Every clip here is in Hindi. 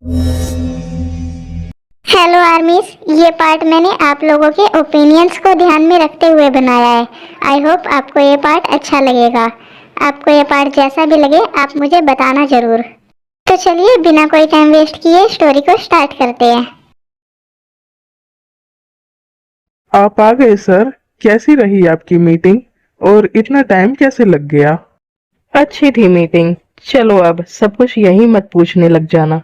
हेलो आर्मीज, ये पार्ट मैंने आप लोगों के ओपिनियंस को ध्यान में रखते हुए बनाया है। आई होप आपको ये पार्ट अच्छा लगेगा। आपको ये पार्ट जैसा भी लगे आप मुझे बताना ज़रूर। तो चलिए बिना कोई टाइम वेस्ट किए स्टोरी को स्टार्ट करते हैं। आप आ गए सर। कैसी रही आपकी मीटिंग और इतना टाइम कैसे लग गया? अच्छी थी मीटिंग। चलो अब सब कुछ यही मत पूछने लग जाना।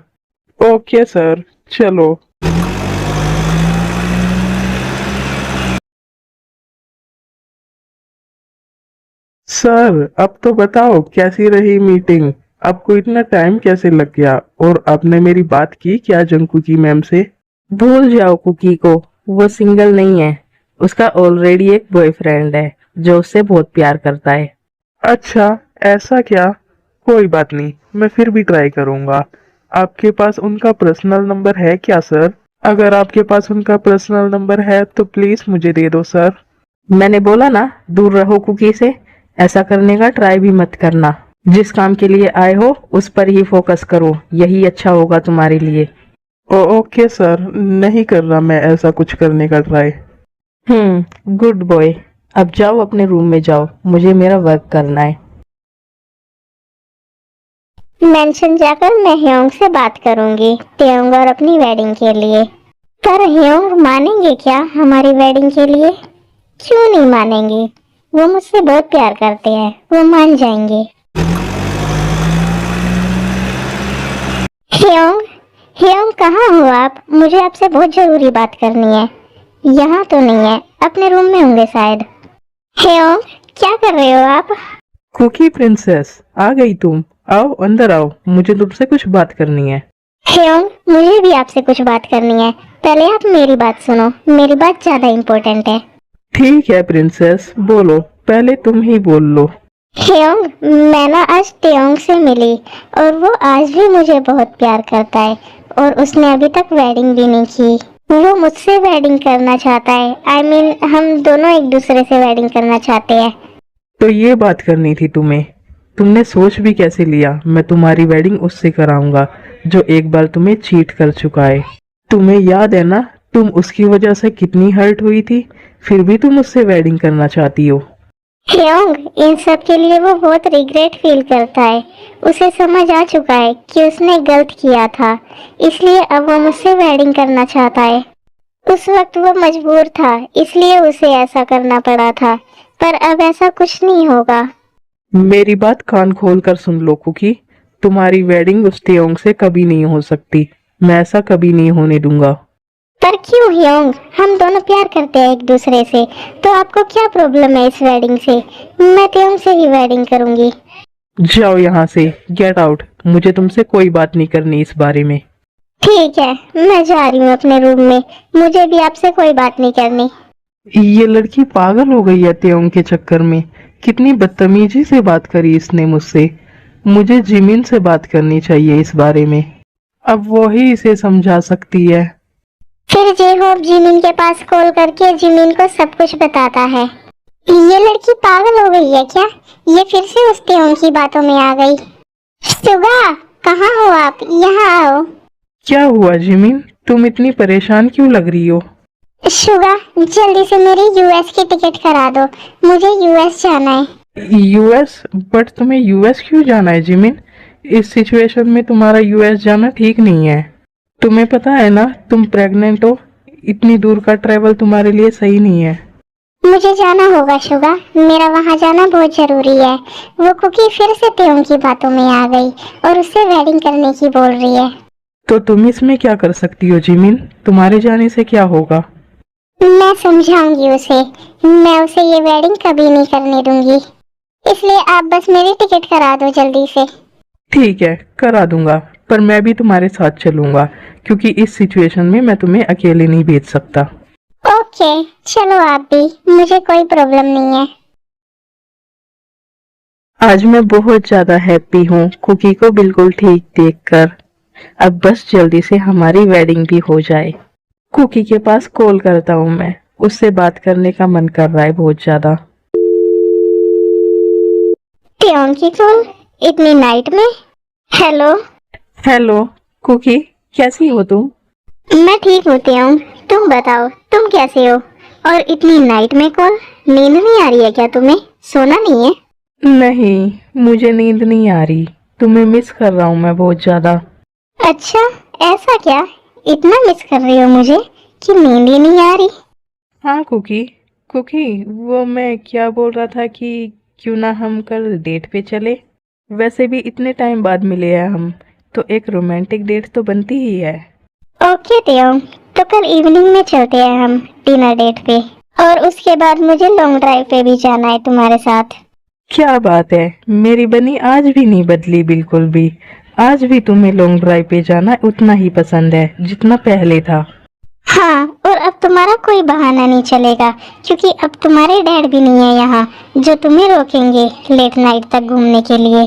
ओके सर, चलो। सर अब तो बताओ कैसी रही मीटिंग? आपको इतना टाइम कैसे लग गया और आपने मेरी बात की क्या जंकुकी मैम से? भूल जाओ कुकी को, वो सिंगल नहीं है। उसका ऑलरेडी एक बॉयफ्रेंड है जो उससे बहुत प्यार करता है। अच्छा, ऐसा क्या? कोई बात नहीं, मैं फिर भी ट्राई करूंगा। आपके पास उनका पर्सनल नंबर है क्या सर? अगर आपके पास उनका पर्सनल नंबर है तो प्लीज मुझे दे दो सर। मैंने बोला ना, दूर रहो कुकी से। ऐसा करने का ट्राई भी मत करना। जिस काम के लिए आए हो उस पर ही फोकस करो, यही अच्छा होगा तुम्हारे लिए। ओके सर, नहीं कर रहा मैं ऐसा कुछ करने का ट्राई। Good boy. अब जाओ अपने रूम में जाओ, मुझे मेरा वर्क करना है। मेंशन जाकर मैं ह्योंग से बात करूंगी टेयोंग और अपनी वेडिंग के लिए। पर ह्योंग मानेंगे क्या हमारी वेडिंग के लिए? क्यों नहीं मानेंगे? वो मुझसे बहुत प्यार करते हैं, वो मान जाएंगे। ह्योंग, ह्योंग कहाँ हो आप? मुझे आपसे बहुत जरूरी बात करनी है। यहाँ तो नहीं है, अपने रूम में होंगे शायद। ह्योंग, क्या कर रहे हो आप? कुकी प्रिंसेस, आ गई तुम? आओ अंदर आओ, मुझे तुमसे कुछ बात करनी है। ह्योंग, मुझे भी आपसे कुछ बात करनी है। पहले आप मेरी बात सुनो, मेरी बात ज्यादा इम्पोर्टेंट है। ठीक है प्रिंसेस, बोलो। पहले तुम ही बोल लो। ह्योंग, मैं ना आज टेयोंग से मिली और वो आज भी मुझे बहुत प्यार करता है और उसने अभी तक वेडिंग भी नहीं की। वो मुझसे वेडिंग करना चाहता है। आई मीन हम दोनों एक दूसरे से वेडिंग करना चाहते हैं। तो ये बात करनी थी तुम्हें? तुमने सोच भी कैसे लिया मैं तुम्हारी वेडिंग उससे कराऊंगा जो एक बार तुम्हें चीट कर चुका है? तुम्हें याद है ना, तुम उसकी वजह से कितनी हर्ट हुई थी, फिर भी तुम उससे वेडिंग करना चाहती हो। ह्योंग, इन सब के लिए वो बहुत रिग्रेट फील करता है। उसे समझ आ चुका है कि उसने गलत किया था, इसलिए अब वो मुझसे वेडिंग करना चाहता है। उस वक्त वो मजबूर था, इसलिए उसे ऐसा करना पड़ा था, पर अब ऐसा कुछ नहीं होगा। मेरी बात कान खोल कर सुन लो कुकी। तुम्हारी वेडिंग उस टेयोंग से कभी नहीं हो सकती। मैं ऐसा कभी नहीं होने दूंगा। पर क्यों ह्योंग? हम दोनों प्यार करते हैं एक दूसरे से, तो आपको क्या प्रॉब्लम है इस वेडिंग से? मैं टेयोंग से ही वेडिंग करूंगी। जाओ यहाँ से, गेट आउट। मुझे तुमसे कोई बात नहीं करनी इस बारे में। ठीक है, मैं जा रही हूँ अपने रूम में। मुझे भी आपसे कोई बात नहीं करनी। ये लड़की पागल हो गई है टेयोंग के चक्कर में। कितनी बदतमीजी से बात करी इसने मुझसे। मुझे जिमिन से बात करनी चाहिए इस बारे में। अब वो ही इसे समझा सकती है। फिर जे होप जिमिन के पास कॉल करके जिमिन को सब कुछ बताता है। ये लड़की पागल हो गई है क्या? ये फिर से उस टेयोंग की बातों में आ गई। सुगा, कहाँ हो आप? यहाँ आओ। क्या हुआ जिमिन, तुम इतनी परेशान क्यों लग रही हो? शुगा, जल्दी से मेरी यूएस की टिकट करा दो। मुझे यूएस जाना है। यूएस? बट तुम्हें यूएस क्यों जाना है जिमिन? इस सिचुएशन में तुम्हारा यूएस जाना ठीक नहीं है। तुम्हें पता है ना तुम प्रेग्नेंट हो। इतनी दूर का ट्रेवल तुम्हारे लिए सही नहीं है। मुझे जाना होगा शुगा, मेरा वहाँ जाना बहुत जरूरी है। वो कुकी फिर से टेयोंग की बातों में आ गई और उससे वेडिंग करने की बोल रही है। तो तुम इसमें क्या कर सकती हो जिमिन? तुम्हारे जाने से क्या होगा? मैं समझाऊंगी उसे। मैं उसे ये वेडिंग कभी नहीं करने दूंगी। इसलिए आप बस मेरी टिकट करा दो जल्दी से। ठीक है, करा दूंगा। पर मैं भी तुम्हारे साथ चलूंगा क्योंकि इस सिचुएशन में मैं तुम्हें अकेले नहीं भेज सकता। ओके, चलो आप भी, मुझे कोई प्रॉब्लम नहीं है। आज मैं बहुत ज्यादा हैप्पी हूँ कुकी को बिल्कुल ठीक देखकर। अब बस जल्दी से हमारी वेडिंग भी हो जाए। कुकी के पास कॉल करता हूँ मैं। उससे बात करने का मन कर रहा है बहुत ज्यादा। टेयोंग की कॉल? इतनी नाइट में? हेलो। हेलो कुकी, कैसी हो तुम? मैं ठीक होती हूँ। तुम बताओ, तुम कैसे हो? और इतनी नाइट में कॉल? नींद नहीं आ रही है क्या तुम्हें? सोना नहीं है? नहीं, मुझे नींद नहीं आ रही। तुम्हें मिस कर रहा हूँ मैं बहुत ज्यादा। अच्छा, ऐसा क्या? इतना मिस कर रही हो मुझे कि नींद ही नहीं आ रही? हाँ कुकी, कुकी, वो मैं क्या बोल रहा था कि क्यों ना हम कल डेट पे चले। वैसे भी इतने टाइम बाद मिले हैं हम, तो एक रोमांटिक डेट तो बनती ही है। ओके त्यों, तो कल इवनिंग में चलते हैं हम डिनर डेट पे। और उसके बाद मुझे लॉन्ग ड्राइव पे भी जाना है तुम्हारे साथ। क्या बात है, मेरी बनी आज भी नहीं बदली बिल्कुल भी। आज भी तुम्हें लॉन्ग ड्राइव पे जाना उतना ही पसंद है जितना पहले था। हाँ, और अब तुम्हारा कोई बहाना नहीं चलेगा, क्योंकि अब तुम्हारे डैड भी नहीं है यहाँ जो तुम्हें रोकेंगे लेट नाइट तक घूमने के लिए।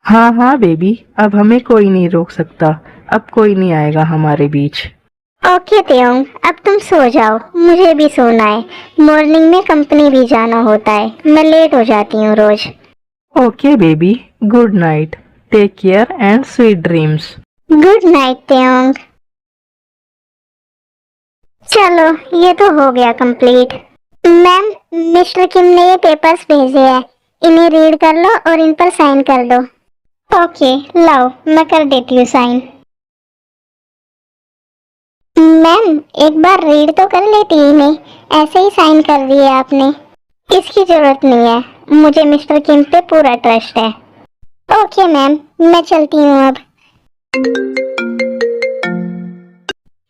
हाँ हाँ बेबी, अब हमें कोई नहीं रोक सकता। अब कोई नहीं आएगा हमारे बीच। ओके त्यों, अब तुम सो जाओ, मुझे भी सोना है। मॉर्निंग में कंपनी भी जाना होता है, मैं लेट हो जाती हूँ रोज। Okay baby, good night, take care and sweet dreams. Good night त्यों। चलो, ये तो हो गया कंप्लीट। मैम, मिस्टर किम ने ये पेपर्स भेजे हैं, इन्हें रीड कर लो और इन पर साइन कर दो। ओके, लाओ, मैं कर देती हूँ साइन। मैम, एक बार रीड तो कर लेती इन्हें, ऐसे ही साइन कर दिए आपने। इसकी जरूरत नहीं है, मुझे मिस्टर किम पे पूरा ट्रस्ट है। ओके मैम, मैं चलती हूँ अब।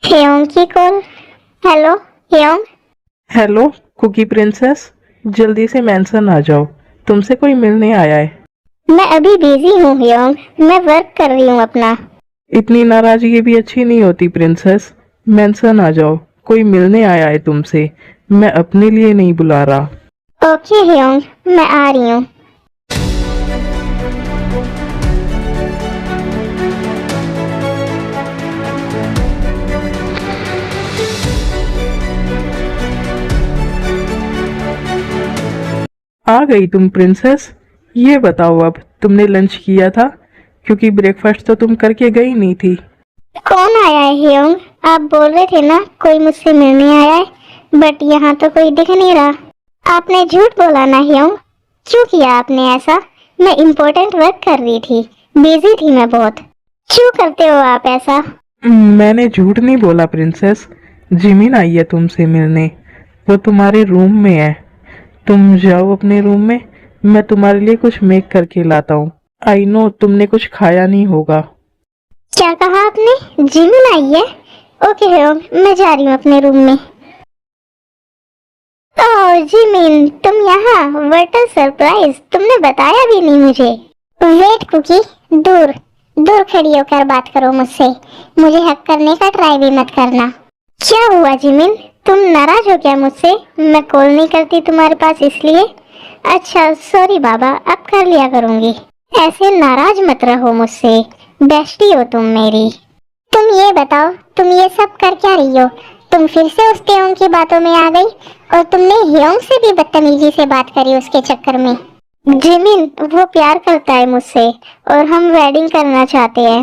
ह्योंग की कॉल। हेलो ह्योंग। हेलो कुकी प्रिंसेस, जल्दी से मेंशन आ जाओ, तुमसे कोई मिलने आया है। मैं अभी बिजी हूँ ह्योंग, मैं वर्क कर रही हूँ अपना। इतनी नाराजगी भी अच्छी नहीं होती प्रिंसेस। मेंशन आ जाओ, कोई मिलने आया है तुमसे, मैं अपने लिए नहीं बुला रहा। ओके ह्योंग, मैं आ रही हूँ। आ गई तुम प्रिंसेस। ये बताओ अब तुमने लंच किया था, क्योंकि ब्रेकफास्ट तो तुम करके गई नहीं थी। कौन आया है ह्योंग? आप बोल रहे थे ना कोई मुझसे मिलने आया है, बट यहाँ तो कोई दिख नहीं रहा। आपने झूठ बोला ना ह्योंग? क्यों किया आपने ऐसा? मैं इम्पोर्टेंट वर्क कर रही थी, बिजी थी मैं बहुत। क्यों करते हो आप ऐसा? मैंने झूठ नहीं बोला प्रिंसेस। जिमिन आई है तुमसे मिलने, वो तुम्हारे रूम में है। तुम जाओ अपने रूम में, मैं तुम्हारे लिए कुछ मेक करके लाता हूँ। आई नो तुमने कुछ खाया नहीं होगा। क्या कहा आपने? जिमिन आई है? ओके ह्योंग, मैं जा रही हूँ अपने रूम में। ओह जिमिन, तुम यहाँ? व्हाट अ सरप्राइज, तुमने बताया भी नहीं मुझे। वेट कुकी, दूर दूर खड़ी होकर बात करो मुझसे, मुझे हक करने का ट्राई भी मत करना। क्या हुआ जिमिन, तुम नाराज हो क्या मुझसे? मैं कॉल नहीं करती तुम्हारे पास इसलिए? अच्छा सॉरी बाबा, अब कर लिया करूंगी। ऐसे नाराज मत रहो मुझसे, बेस्टी हो तुम मेरी। तुम ये बताओ, तुम ये सब कर क्या रही हो? तुम फिर से उस त्योंग की बातों में आ गई, और तुमने ह्योंग से भी बदतमीजी से बात करी उसके चक्कर में। जिमिन, वो प्यार करता है मुझसे और हम वेडिंग करना चाहते हैं।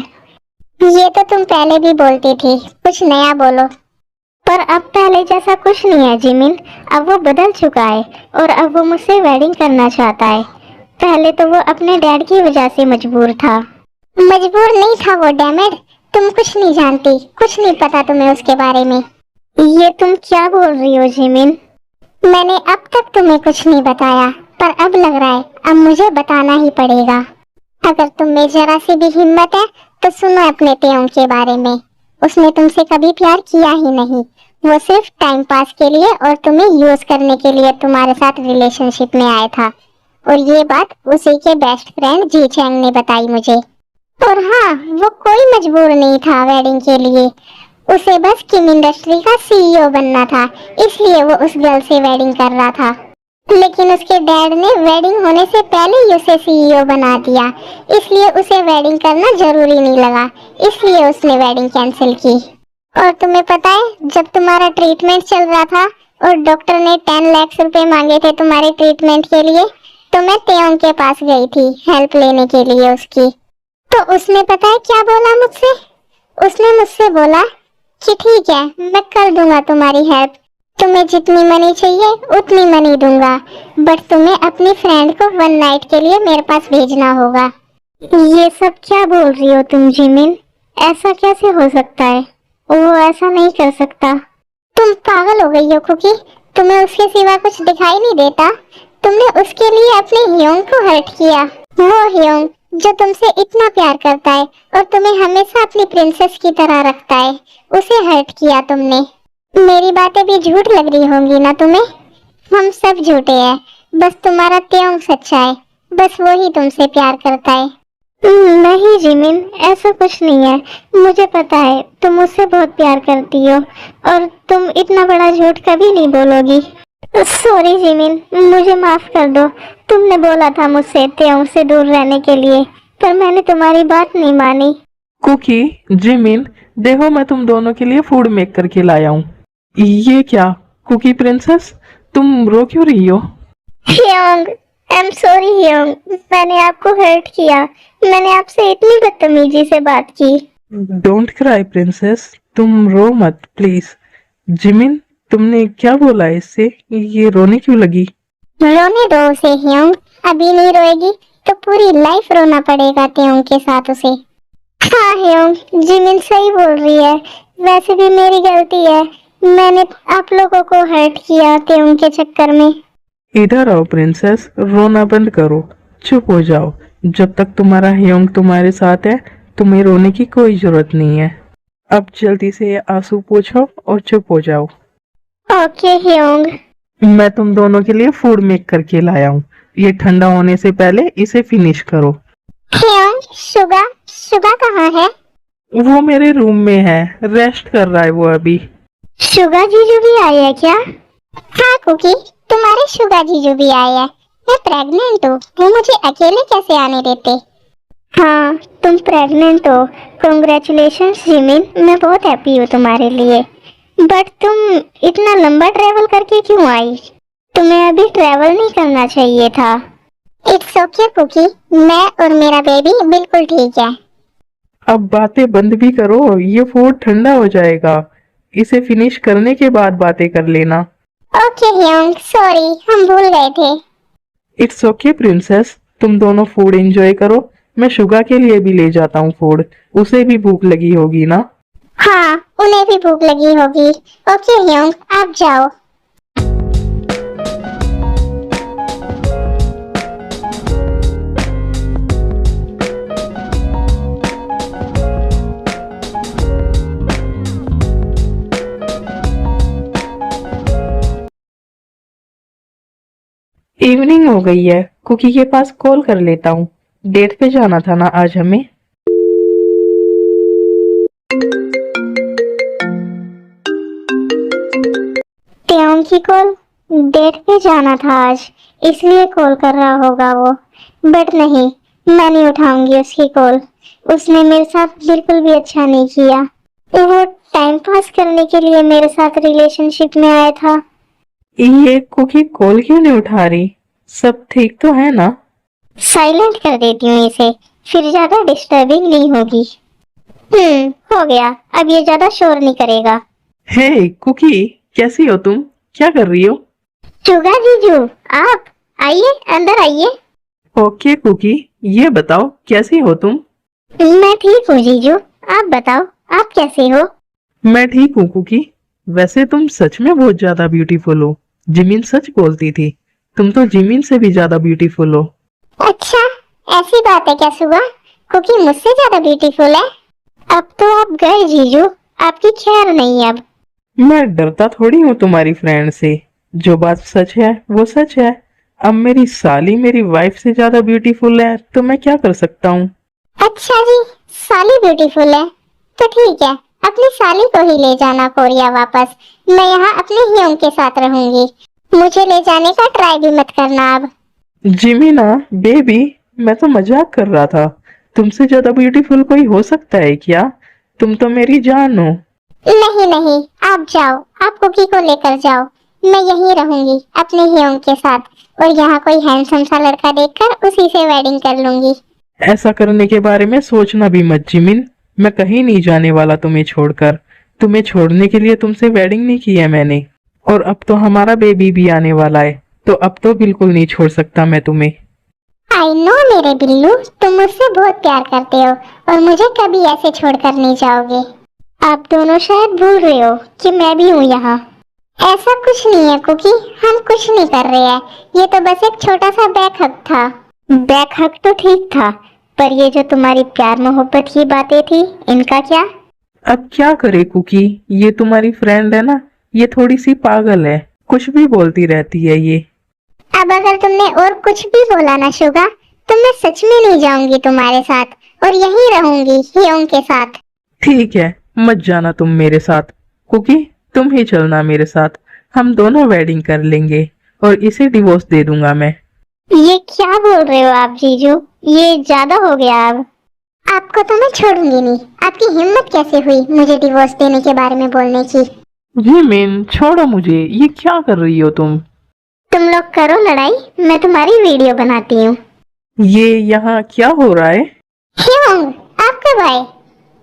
ये तो तुम पहले भी बोलती थी, कुछ नया बोलो। पर अब पहले जैसा कुछ नहीं है जिमिन, अब वो बदल चुका है और अब वो मुझसे वेडिंग करना चाहता है। पहले तो वो अपने डैड की वजह से मजबूर था। मजबूर नहीं था वो, डैमेड। तुम कुछ नहीं जानती, कुछ नहीं पता तुम्हें उसके बारे में। ये तुम क्या बोल रही हो जिमिन? मैंने अब तक तुम्हें कुछ नहीं बताया, पर अब लग रहा है अब मुझे बताना ही पड़ेगा। अगर तुम में जरा सी भी हिम्मत है तो सुनो अपने त्योंग के बारे में। उसने तुमसे कभी प्यार किया ही नहीं, वो सिर्फ टाइम पास के लिए और तुम्हें यूज करने के लिए तुम्हारे साथ रिलेशनशिप में आया था। और ये बात उसी के बेस्ट फ्रेंड जी चैंग ने बताई मुझे। और हाँ, वो कोई मजबूर नहीं था वेडिंग के लिए, उसे बस किम इंडस्ट्री का सीईओ बनना था, इसलिए वो उस गर्ल से वेडिंग कर रहा था। लेकिन उसके डैड ने वेडिंग होने से पहले ही उसे सीईओ बना दिया, इसलिए उसे वेडिंग करना जरूरी नहीं लगा, इसलिए उसने वेडिंग कैंसिल की। और तुम्हें पता है, जब तुम्हारा ट्रीटमेंट चल रहा था और डॉक्टर ने 10 लाख रुपए मांगे थे तुम्हारे ट्रीटमेंट के लिए, तो मैं त्योंग के पास गई थी हेल्प लेने के लिए उसकी। तो उसने पता है क्या बोला मुझसे? उसने मुझसे बोला कि ठीक है, मैं कर दूंगा तुम्हारी हेल्प। तुम्हें जितनी मनी चाहिए उतनी मनी दूंगा, बट तुम्हें अपनी फ्रेंड को 1 नाइट के लिए मेरे पास भेजना होगा। ये सब क्या बोल रही हो तुम जिमिन? ऐसा कैसे हो सकता है? वो ऐसा नहीं कर सकता। तुम पागल हो गई हो कुकी? तुम्हें उसके सिवा कुछ दिखाई नहीं देता? तुमने उसके लिए अपने ह्योंग को हर्ट किया। वो ह्योंग जो तुमसे इतना प्यार करता है और तुम्हें हमेशा अपनी प्रिंसेस की तरह रखता है, उसे हर्ट किया तुमने। मेरी बातें भी झूठ लग रही होंगी ना तुम्हें? हम सब झूठे हैं, बस तुम्हारा त्योंग सच्चा है। बस वो ही तुमसे प्यार करता है। नहीं जिमिन, ऐसा कुछ नहीं है। मुझे पता है तुम मुझसे बहुत प्यार करती हो और तुम इतना बड़ा झूठ कभी नहीं बोलोगी। सॉरी जिमिन, मुझे माफ कर दो। तुमने बोला था मुझसे त्योंग से दूर रहने के लिए, पर मैंने तुम्हारी बात नहीं मानी। कुकी, जिमिन, देखो मैं तुम दोनों के लिए फूड मेक करके लाया हूँ। ये क्या कुकी प्रिंसेस, तुम रो क्यों रही हो? Hyeong, I am sorry Hyeong, मैंने आपको हर्ट किया। मैंने आपसे इतनी बदतमीजी से बात की। डोंट क्राई प्रिंसेस, तुम रो मत प्लीज। जिमिन, तुमने क्या बोला इससे? ये रोने क्यों लगी? रोने दो उसे ह्योंग, अभी नहीं रोएगी तो पूरी लाइफ रोना पड़ेगा त्योंग के साथ उसे। हाँ ह्योंग, जिमिन सही बोल रही है। वैसे भी मेरी गलती है, मैंने आप लोगों को हर्ट किया त्योंग के चक्कर में। इधर आओ प्रिंसेस, रोना बंद करो, चुप हो जाओ। जब तक तुम्हारा ह्योंग तुम्हारे साथ है, तुम्हें रोने की कोई जरूरत नहीं है। अब जल्दी से ये आंसू पोंछो और चुप हो जाओ। Okay Hyeong. मैं तुम दोनों के लिए फूड मेक करके लाया हूँ। ये ठंडा होने से पहले इसे फिनिश करो। ह्योंग, शुगा शुगा कहाँ है? वो मेरे रूम में है, रेस्ट कर रहा है वो अभी। शुगा जीजू भी आए हैं क्या? हाँ कुकी, तुम्हारे शुगा जीजू भी आए हैं। मैं प्रेग्नेंट हूँ, वो मुझे अकेले कैसे आने देते? हाँ, तुम प्रेग्नेंट हो। कॉन्ग्रेचुलेशंस जिमिन, मैं बहुत हैप्पी हूँ तुम्हारे लिए। बट तुम इतना लंबा ट्रेवल करके क्यों आई? तुम्हें अभी ट्रेवल नहीं करना चाहिए था। इट्स ओके कुकी, मैं और मेरा बेबी बिल्कुल ठीक है। अब बातें बंद भी करो, ये फूड ठंडा हो जाएगा। इसे फिनिश करने के बाद बातें कर लेना। ओके ह्योंग, सॉरी, हम भूल गए थे। इट्स ओके प्रिंसेस, तुम दोनों फूड एंजॉय करो। मैं शुगा के लिए भी ले जाता हूँ फूड, उसे भी भूख लगी होगी ना। हाँ, उन्हें भी भूख लगी होगी। ओके ह्योंग, आप जाओ। इवनिंग हो गई है, कुकी के पास कॉल कर लेता हूँ। डेट पे जाना था ना आज हमें। त्योंग की कॉल? डेट पे जाना था आज, इसलिए कॉल कर रहा होगा वो। बट नहीं, मैं नहीं उठाऊंगी उसकी कॉल। उसने मेरे साथ बिल्कुल भी अच्छा नहीं किया। वो टाइम पास करने के लिए मेरे साथ रिलेशनशिप में आया था। ये कुकी कॉल क्यों नहीं उठा रही? सब ठीक तो है ना? साइलेंट कर देती हूँ इसे, फिर ज्यादा डिस्टर्बिंग नहीं होगी। हो गया, अब ये ज्यादा शोर नहीं करेगा। हे कुकी, कैसी हो तुम? क्या कर रही हो? शुगा जीजू, आप आइए, अंदर आइए। ओके कुकी, ये बताओ कैसी हो तुम? मैं ठीक हूँ जीजू, आप बताओ, आप कैसे हो? मैं ठीक हूँ कुकी। वैसे तुम सच में बहुत ज्यादा ब्यूटीफुल हो। जिमिन सच बोलती थी, तुम तो जिमिन से भी ज्यादा ब्यूटीफुल हो। अच्छा, ऐसी बात है क्या सुगा? कुकी मुझसे ज्यादा ब्यूटीफुल है? अब तो आप गए जीजू, आपकी खैर नहीं अब। मैं डरता थोड़ी हूँ तुम्हारी फ्रेंड से। जो बात सच है वो सच है। अब मेरी साली मेरी वाइफ से ज्यादा ब्यूटीफुल है तो मैं क्या कर सकता हूँ? अच्छा जी, साली ब्यूटीफुल है तो ठीक है, अपनी साली को ही ले जाना कोरिया वापस। मैं यहाँ अपने ह्योंग के साथ रहूंगी। मुझे ले जाने का ट्राई भी मत करना अब। जिमिना बेबी, मैं तो मजाक कर रहा था। तुमसे ज्यादा ब्यूटीफुल कोई हो सकता है क्या? तुम तो मेरी जान हो। नहीं नहीं, आप जाओ, आप कुकी को लेकर जाओ। मैं यहीं रहूंगी अपने ह्योंग के साथ, और यहाँ कोई हैंडसम सा लड़का देखकर उसी से वेडिंग कर लूंगी। ऐसा करने के बारे में सोचना भी मत जिमिन। मैं कहीं नहीं जाने वाला तुम्हें छोड़कर। तुम्हें छोड़ने के लिए तुमसे वेडिंग नहीं की है मैंने। और अब तो हमारा बेबी भी आने वाला है, तो अब तो बिल्कुल नहीं छोड़ सकता मैं तुम्हें। आई नो मेरे बिल्लू, तुम मुझसे बहुत प्यार करते हो और मुझे कभी ऐसे छोड़कर नहीं जाओगे। आप दोनों शायद भूल रहे हो कि मैं भी हूँ यहाँ। ऐसा कुछ नहीं है कुकी, हम कुछ नहीं कर रहे हैं। ये तो बस एक छोटा सा बैक हक था। बैक हक तो ठीक था, पर ये जो तुम्हारी प्यार मोहब्बत की बातें थी, इनका क्या? अब क्या करे कुकी, ये तुम्हारी फ्रेंड है ना, ये थोड़ी सी पागल है, कुछ भी बोलती रहती है ये। अब अगर तुमने और कुछ भी बोला ना शुगा, तो मैं सच में नहीं जाऊंगी तुम्हारे साथ और यहीं रहूंगी हियोंग के साथ। ठीक है, मत जाना तुम मेरे साथ। कुकी, तुम ही चलना मेरे साथ। हम दोनों वेडिंग कर लेंगे और इसे डिवोर्स दे दूंगा मैं। ये क्या बोल रहे हो आप जीजू? ये ज्यादा हो गया अब। आपको तो मैं छोड़ूंगी नहीं। आपकी हिम्मत कैसे हुई मुझे डिवोर्स देने के बारे में बोलने की? जिमिन, छोड़ो मुझे, ये क्या कर रही हो तुम? तुम लोग करो लड़ाई, मैं तुम्हारी वीडियो बनाती हूँ। ये यहाँ क्या हो रहा है? हियोंग, आप कब आए?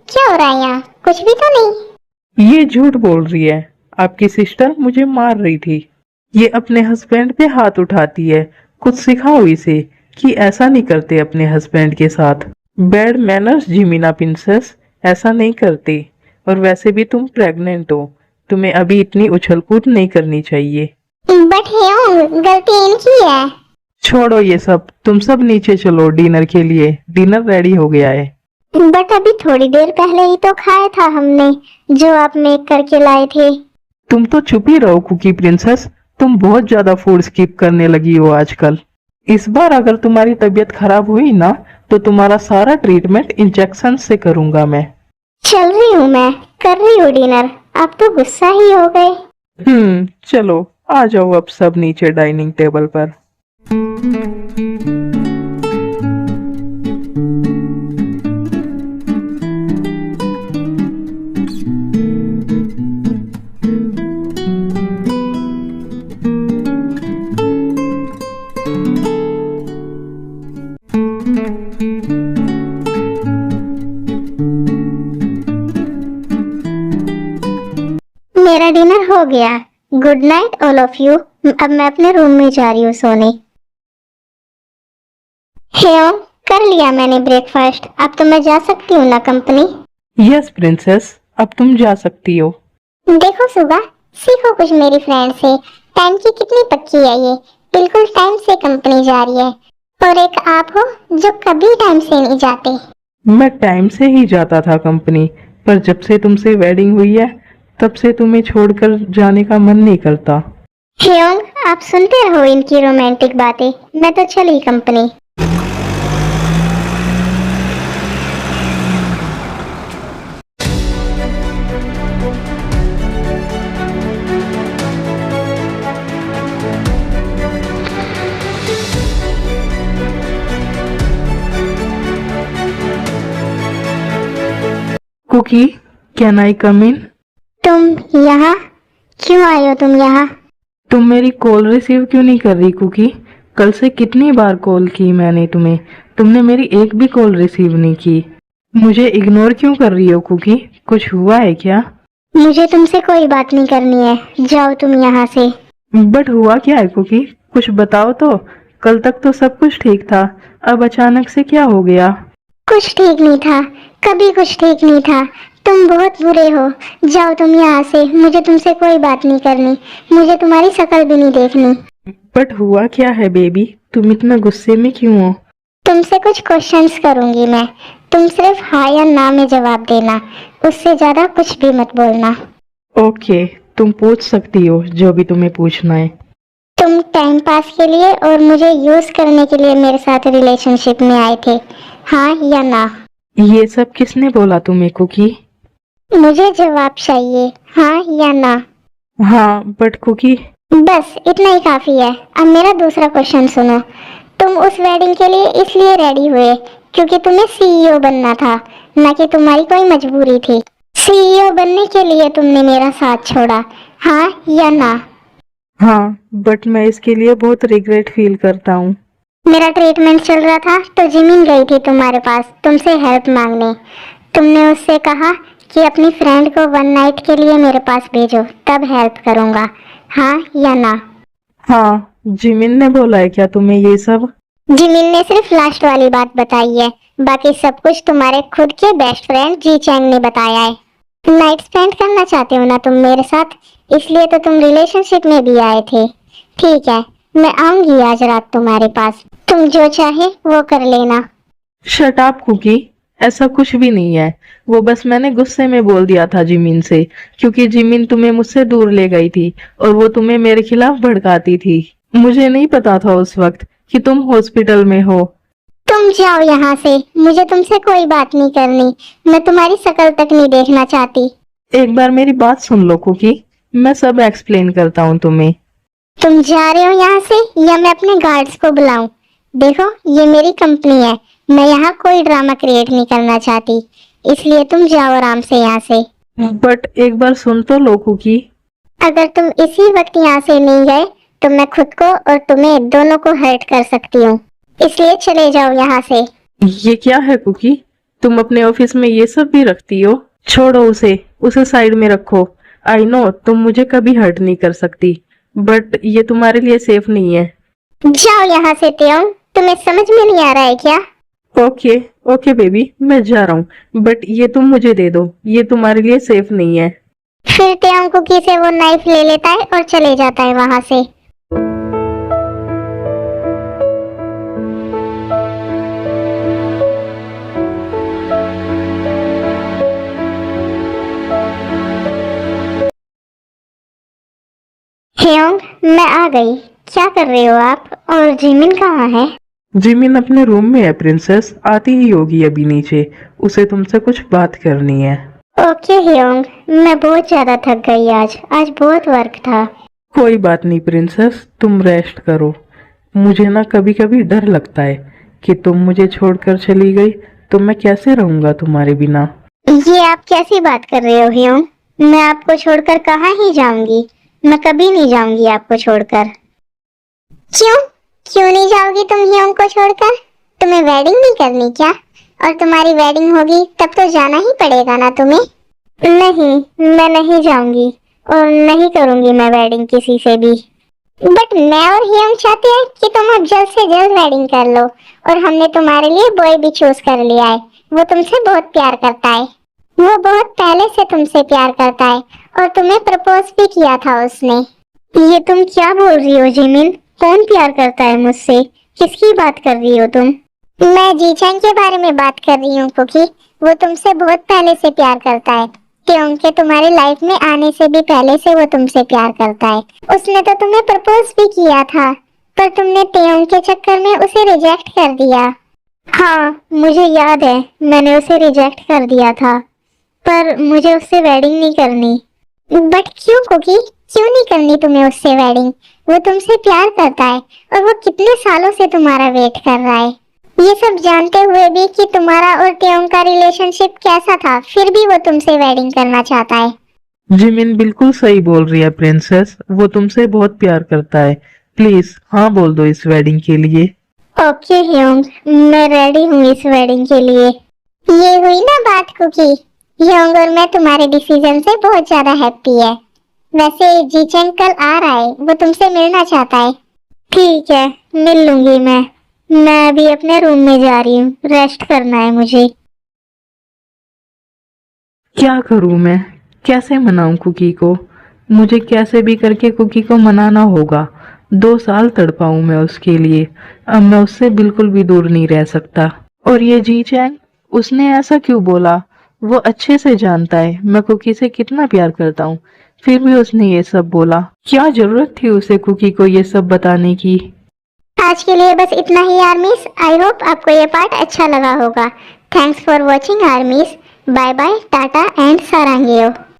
क्या हो रहा है यहाँ? कुछ भी तो नहीं। ये झूठ बोल रही है। आपकी सिस्टर मुझे मार रही थी। ये अपने हस्बैंड पे हाथ उठाती है। कुछ सिखाओ इसे कि ऐसा नहीं करते अपने हस्बैंड के साथ। बैड मैनर्स जिमिना प्रिंसेस, ऐसा नहीं करते। और वैसे भी तुम प्रेग्नेंट हो, तुम्हें अभी इतनी उछल कूद नहीं करनी चाहिए। बट हियोंग, गलती इनकी है। छोड़ो ये सब, तुम सब नीचे चलो डिनर के लिए। डिनर रेडी हो गया है। बट अभी थोड़ी देर पहले ही तो खाया था हमने, जो आप मेक करके लाए थे। तुम तो चुप ही रहो कुकी प्रिंसेस, तुम बहुत ज्यादा फूड स्किप करने लगी हो आजकल। इस बार अगर तुम्हारी तबीयत खराब हुई ना, तो तुम्हारा सारा ट्रीटमेंट इंजेक्शन से करूंगा मैं। चल रही हूँ मैं, कर रही हूँ डिनर। आप तो गुस्सा ही हो गए। चलो आ जाओ अब सब नीचे डाइनिंग टेबल पर। मेरा डिनर हो गया। Good night all of you. अब मैं अपने रूम में जा रही हूँ सोने। हेयो, कर लिया मैंने ब्रेकफास्ट। अब तो मैं जा सकती हूँ ना कंपनी? यस प्रिंसेस, अब तुम जा सकती हो। देखो सुगा, सीखो कुछ मेरी फ्रेंड से। टाइम की कितनी पक्की है ये, बिल्कुल टाइम से कंपनी जा रही है। और एक आप हो जो कभी टाइम से नहीं जाते। मैं टाइम से ही जाता था कंपनी, पर जब से तुमसे वेडिंग हुई है तब से तुम्हें छोड़कर जाने का मन नहीं करता। हेयोंग, आप सुनते रहो इनकी रोमांटिक बातें। मैं तो चली कंपनी। कुकी, कैन आई कम इन? तुम यहाँ क्यों आए हो? तुम यहाँ? तुम मेरी कॉल रिसीव क्यों नहीं कर रही कुकी? कल से कितनी बार कॉल की मैंने तुम्हें, तुमने मेरी एक भी कॉल रिसीव नहीं की। मुझे इग्नोर क्यों कर रही हो कुकी? कुछ हुआ है क्या? मुझे तुमसे कोई बात नहीं करनी है, जाओ तुम यहाँ से। बट हुआ क्या है कुकी? कुछ बताओ तो। कल तक तो सब कुछ ठीक था, अब अचानक से क्या हो गया? कुछ ठीक नहीं था, कभी कुछ ठीक नहीं था। तुम बहुत बुरे हो, जाओ तुम यहाँ से। मुझे तुमसे कोई बात नहीं करनी, मुझे तुम्हारी शक्ल भी नहीं देखनी। बट हुआ क्या है बेबी? तुम इतना गुस्से में क्यों हो? तुमसे कुछ क्वेश्चंस करूंगी मैं, तुम सिर्फ हाँ या ना में जवाब देना, उससे ज्यादा कुछ भी मत बोलना। ओके, तुम पूछ सकती हो जो भी तुम्हें पूछना है। तुम टाइम पास के लिए और मुझे यूज करने के लिए मेरे साथ रिलेशनशिप में आए थे, हाँ या ना? ये सब किसने बोला तुम्हें कुकी? मुझे जवाब चाहिए, हाँ या ना। हाँ, बट कुकी। बस इतना ही काफी है। अब मेरा दूसरा क्वेश्चन सुनो। तुम उस वेडिंग के लिए इसलिए रेडी हुए क्योंकि तुम्हें सीईओ बनना था, ना कि तुम्हारी कोई मजबूरी थी। सीईओ बनने के लिए तुमने मेरा साथ छोड़ा, हाँ या ना? हाँ, बट मैं इसके लिए बहुत रिग्रेट फील करता हूँ। मेरा ट्रीटमेंट चल रहा था तो जिमिन गई थी तुम्हारे पास तुमसे हेल्प मांगने। तुमने उससे कहा कि अपनी फ्रेंड को वन नाइट के लिए मेरे पास भेजो, तब हेल्प करूंगा, हाँ या ना? हाँ, जिमिन ने बोला है क्या तुम्हें ये सब? जिमिन ने सिर्फ लास्ट वाली बात बताई है, बाकी सब कुछ तुम्हारे खुद के बेस्ट फ्रेंड जी चैंग ने बताया है। नाइट स्पेंड करना चाहते हो ना तुम मेरे साथ, इसलिए तो तुम रिलेशनशिप में भी आए थे। ठीक है, मैं आऊंगी आज रात तुम्हारे पास, तुम जो चाहे वो कर लेना। शट अप कुकी, ऐसा कुछ भी नहीं है। वो बस मैंने गुस्से में बोल दिया था जिमिन से, क्योंकि जिमिन तुम्हें मुझसे दूर ले गई थी और वो तुम्हें मेरे खिलाफ भड़काती थी। मुझे नहीं पता था उस वक्त कि तुम हॉस्पिटल में हो। तुम जाओ यहाँ से, मुझे तुमसे कोई बात नहीं करनी, मैं तुम्हारी शक्ल तक नहीं देखना चाहती। एक बार मेरी बात सुन लो कुकी, मैं सब एक्सप्लेन करता हूँ तुम्हें। तुम जा रहे हो यहाँ से या मैं अपने गार्ड्स को बुलाऊं? देखो, ये मेरी कंपनी है, मैं यहाँ कोई ड्रामा क्रिएट नहीं करना चाहती, इसलिए तुम जाओ आराम से यहाँ से। बट एक बार सुन तो लो कुकी। अगर तुम इसी वक्त यहाँ से नहीं गए तो मैं खुद को और तुम्हें दोनों को हर्ट कर सकती हूँ, इसलिए चले जाओ यहाँ से। ये क्या है कुकी, तुम अपने ऑफिस में ये सब भी रखती हो? छोड़ो उसे, उसे साइड में रखो। आई नो तुम मुझे कभी हर्ट नहीं कर सकती, बट ये तुम्हारे लिए सेफ नहीं है। जाओ यहाँ से त्योंग, तुम्हें समझ में नहीं आ रहा है क्या? ओके ओके बेबी, मैं जा रहा हूँ, बट ये तुम मुझे दे दो, ये तुम्हारे लिए सेफ नहीं है। फिर त्योंग कुकी से वो नाइफ ले लेता है और चले जाता है वहां से। त्योंग, मैं आ गई, क्या कर रहे हो आप? और जिमिन कहाँ है? जिमिन अपने रूम में है प्रिंसेस, आती ही होगी अभी नीचे, उसे तुमसे कुछ बात करनी है। ओके ह्योंग, मैं बहुत ज्यादा थक गई आज बहुत वर्क था। कोई बात नहीं प्रिंसेस, तुम रेस्ट करो। मुझे ना कभी कभी डर लगता है कि तुम मुझे छोड़कर चली गई तो मैं कैसे रहूंगा तुम्हारे बिना। ये आप कैसी बात कर रहे हो ह्योंग? मैं आपको छोड़कर कहाँ ही जाऊंगी, मैं कभी नहीं जाऊंगी आपको छोड़कर। क्यों क्यों नहीं जाओगी तुम ह्योंग को छोड़कर? तुम्हें वेडिंग नहीं करनी क्या? और तुम्हारी वेडिंग होगी तब तो जाना ही पड़ेगा ना तुम्हें। नहीं, मैं नहीं जाऊंगी और नहीं करूंगी मैं वेडिंग किसी से भी। बट मैं और ह्योंग चाहते हैं कि तुम अब जल्द से जल्द वेडिंग कर लो, और हमने तुम्हारे लिए बॉय भी चूज कर लिया है। वो तुमसे बहुत प्यार करता है, वो बहुत पहले से तुमसे प्यार करता है और तुम्हें प्रपोज भी किया था उसने। ये तुम क्या बोल रही हो जिमिन? कौन प्यार करता है मुझसे? किसकी बात कर रही हो तुम? मैं जीचैंग के बारे में बात कर रही हूँ कुकी, वो तुमसे बहुत पहले से प्यार करता है। क्योंकि तुम्हारी लाइफ में आने से भी पहले से वो तुमसे प्यार करता है। उसने तो तुम्हें प्रपोज भी किया था, पर तुमने त्योंग के चक्कर में उसे रिजेक्ट कर दिया। हाँ, मुझे याद है, मैंने उसे रिजेक्ट कर दिया था, पर मुझे उससे वेडिंग नहीं करनी। बट क्यों कुकी, क्यों नहीं करनी तुम्हें उससे वेडिंग? वो तुमसे प्यार करता है और वो कितने सालों से तुम्हारा वेट कर रहा है। ये सब जानते हुए भी कि तुम्हारा और त्योंग का रिलेशनशिप कैसा था, फिर भी वो तुमसे वेडिंग करना चाहता है। जिमिन बिल्कुल सही बोल रही है प्रिंसेस, वो तुमसे बहुत प्यार करता है। प्लीज हाँ बोल दो इस वेडिंग के लिए। ओके ह्योंग, मैं रेडी हूँ इस वेडिंग के लिए। ये हुई ना बात कुकी, ह्योंग और मैं तुम्हारे डिसीजन से बहुत ज्यादा हैप्पी है। वैसे जीचेंग कल आ रहा है, वो तुमसे मिलना चाहता है। ठीक है, मिल लूंगी मैं अभी अपने रूम में जा रही हूँ, रेस्ट करना है मुझे। क्या करूं मैं, कैसे मनाऊं कुकी को? मुझे कैसे भी करके कुकी को मनाना होगा। 2 साल तड़पाऊं मैं उसके लिए, अब मैं उससे बिल्कुल भी दूर नहीं रह सकता। और ये जी चैंग, उसने ऐसा क्यों बोला? वो अच्छे से जानता है मैं कुकी से कितना प्यार करता हूँ, फिर भी उसने ये सब बोला। क्या जरूरत थी उसे कुकी को ये सब बताने की? आज के लिए बस इतना ही आर्मीज। आई होप आपको ये पार्ट अच्छा लगा होगा। Thanks for watching armies. Bye bye, tata and सारांगेयो।